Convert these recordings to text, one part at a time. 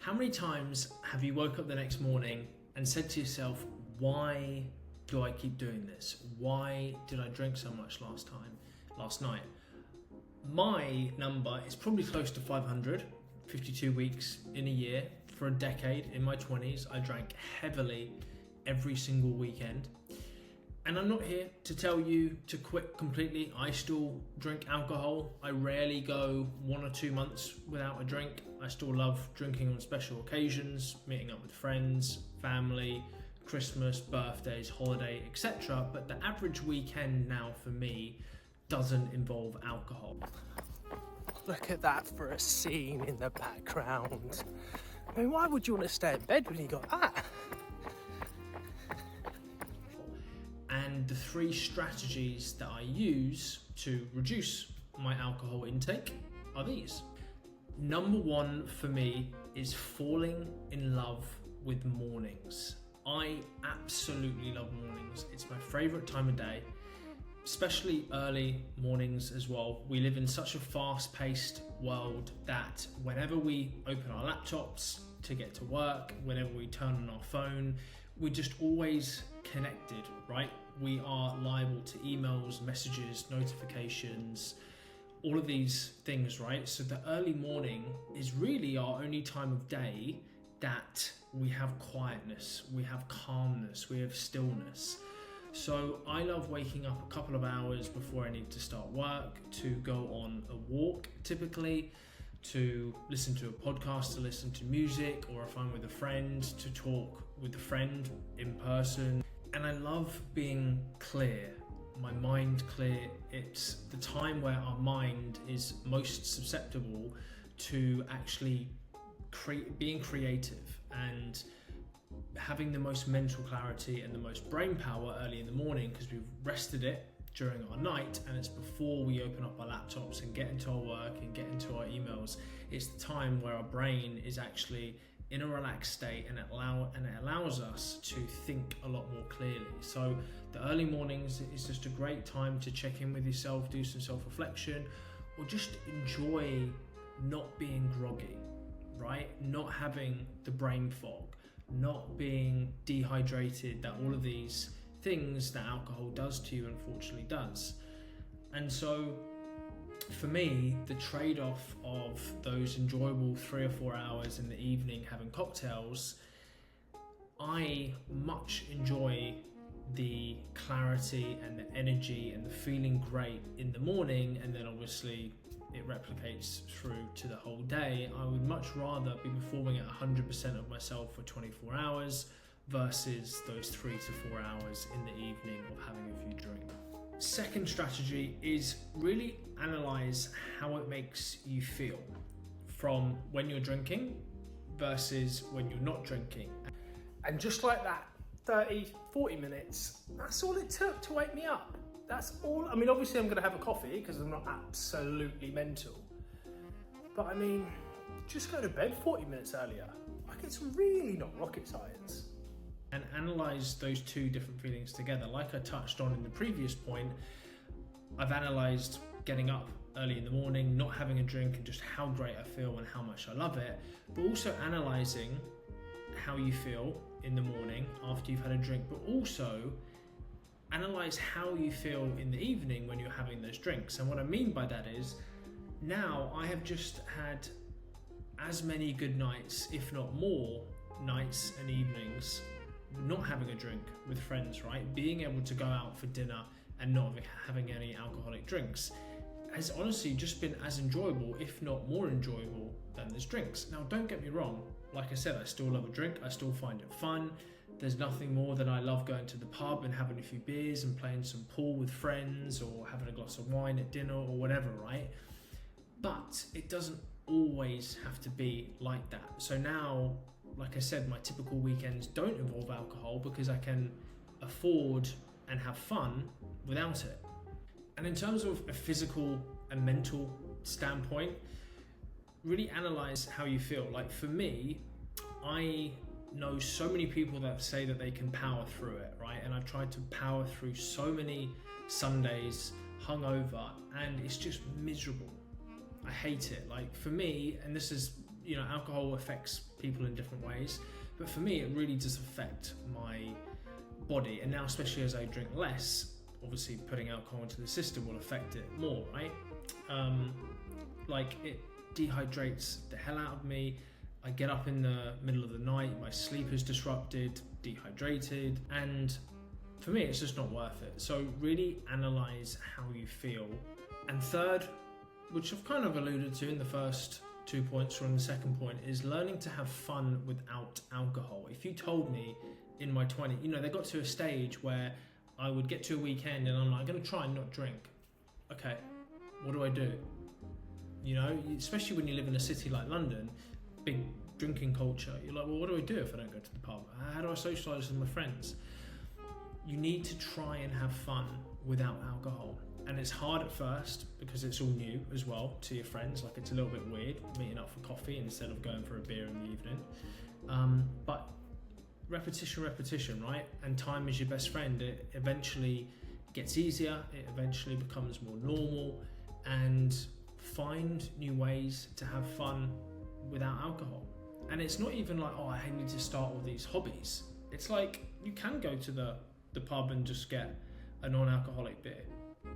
How many times have you woke up the next morning and said to yourself, why do I keep doing this? Why did I drink so much last night? My number is probably close to 500, 52 weeks in a year. For a decade, in my 20s, I drank heavily every single weekend. And I'm not here to tell you to quit completely. I still drink alcohol. I rarely go 1 or 2 months without a drink. I still love drinking on special occasions, meeting up with friends, family, Christmas, birthdays, holiday, etc. But the average weekend now for me doesn't involve alcohol. Look at that for a scene in the background. I mean, why would you want to stay in bed when you got that? And the 3 strategies that I use to reduce my alcohol intake are these. Number 1 for me is falling in love with mornings. I absolutely love mornings. It's my favorite time of day, especially early mornings as well. We live in such a fast-paced world that whenever we open our laptops to get to work, whenever we turn on our phone, we're just always connected, right? We are liable to emails, messages, notifications, all of these things, right? So the early morning is really our only time of day that we have quietness, we have calmness, we have stillness. So I love waking up a couple of hours before I need to start work to go on a walk, typically, to listen to a podcast, to listen to music, or if I'm with a friend, to talk with a friend in person. And I love being clear, my mind clear. It's the time where our mind is most susceptible to actually being creative and having the most mental clarity and the most brain power early in the morning, because we've rested it during our night, and it's before we open up our laptops and get into our work and get into our emails. It's the time where our brain is actually in a relaxed state, and it allows us to think a lot more clearly. So the early mornings is just a great time to check in with yourself, do some self-reflection, or just enjoy not being groggy, right? Not having the brain fog, not being dehydrated, that all of these things that alcohol does to you unfortunately does. And so for me, the trade-off of those enjoyable 3 or 4 hours in the evening having cocktails, I much enjoy the clarity and the energy and the feeling great in the morning, and then obviously it replicates through to the whole day. I would much rather be performing at 100% of myself for 24 hours versus those 3 to 4 hours in the evening of having a few drinks. Second strategy is really analyze how it makes you feel from when you're drinking versus when you're not drinking. And just like that, 30, 40 minutes, that's all it took to wake me up. That's all. I mean, obviously I'm going to have a coffee because I'm not absolutely mental. But I mean, just go to bed 40 minutes earlier. Like, it's really not rocket science. And analyze those 2 different feelings together. Like I touched on in the previous point, I've analyzed getting up early in the morning, not having a drink, and just how great I feel and how much I love it, but also analyzing how you feel in the morning after you've had a drink, but also analyze how you feel in the evening when you're having those drinks. And what I mean by that is, now I have just had as many good nights, if not more, nights and evenings not having a drink with friends, right? Being able to go out for dinner and not having any alcoholic drinks has honestly just been as enjoyable, if not more enjoyable, than those drinks. Now, don't get me wrong, like I said, I still love a drink, I still find it fun. There's nothing more than I love going to the pub and having a few beers and playing some pool with friends, or having a glass of wine at dinner or whatever, right? But it doesn't always have to be like that. So now, like I said, my typical weekends don't involve alcohol because I can afford and have fun without it. And in terms of a physical and mental standpoint, really analyze how you feel. Like for me, I know so many people that say that they can power through it, right? And I've tried to power through so many Sundays hungover, and it's just miserable. I hate it. Like for me, and this is, alcohol affects people in different ways, but for me, it really does affect my body. And now, especially as I drink less, obviously putting alcohol into the system will affect it more, right? Like it dehydrates the hell out of me. I get up in the middle of the night, my sleep is disrupted, dehydrated, and for me, it's just not worth it. So really analyze how you feel. And third, which I've kind of alluded to in the first 2 points or in the second point, is learning to have fun without alcohol. If you told me in my 20s, they got to a stage where I would get to a weekend and I'm like, I'm going to try and not drink. Okay, what do I do? Especially when you live in a city like London, big drinking culture, you're like, well, what do I do if I don't go to the pub? How do I socialise with my friends? You need to try and have fun without alcohol. And it's hard at first because it's all new as well to your friends. Like, it's a little bit weird meeting up for coffee instead of going for a beer in the evening. But repetition, right? And time is your best friend. It eventually gets easier. It eventually becomes more normal. And find new ways to have fun without alcohol. And it's not even like, I need to start all these hobbies. It's like, you can go to the pub and just get a non-alcoholic beer.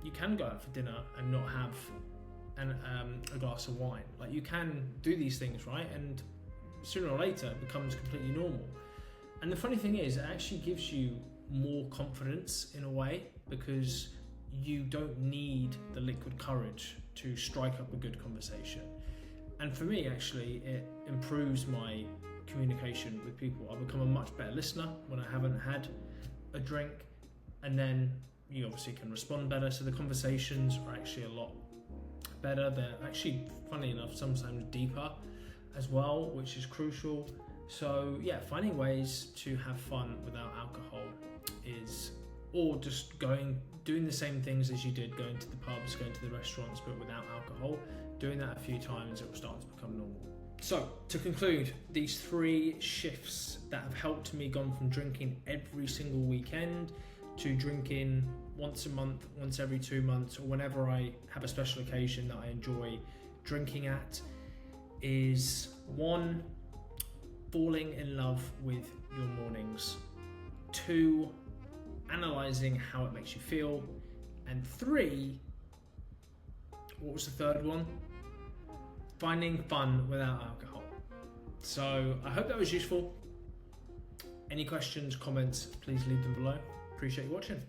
You can go out for dinner and not have a glass of wine. Like, you can do these things, right? And sooner or later it becomes completely normal. And the funny thing is, it actually gives you more confidence in a way, because you don't need the liquid courage to strike up a good conversation. And for me, actually, it improves my communication with people. I become a much better listener when I haven't had a drink, and then you obviously can respond better. So the conversations are actually a lot better. They're actually, funnily enough, sometimes deeper as well, which is crucial. So yeah, finding ways to have fun without alcohol or just doing the same things as you did, going to the pubs, going to the restaurants, but without alcohol. Doing that a few times, it will start to become normal. So to conclude, these 3 shifts that have helped me gone from drinking every single weekend to drinking once a month, once every 2 months, or whenever I have a special occasion that I enjoy drinking at, is 1, falling in love with your mornings. 2, analysing how it makes you feel. And 3, what was the third one? Finding fun without alcohol. So I hope that was useful. Any questions, comments, please leave them below. Appreciate you watching.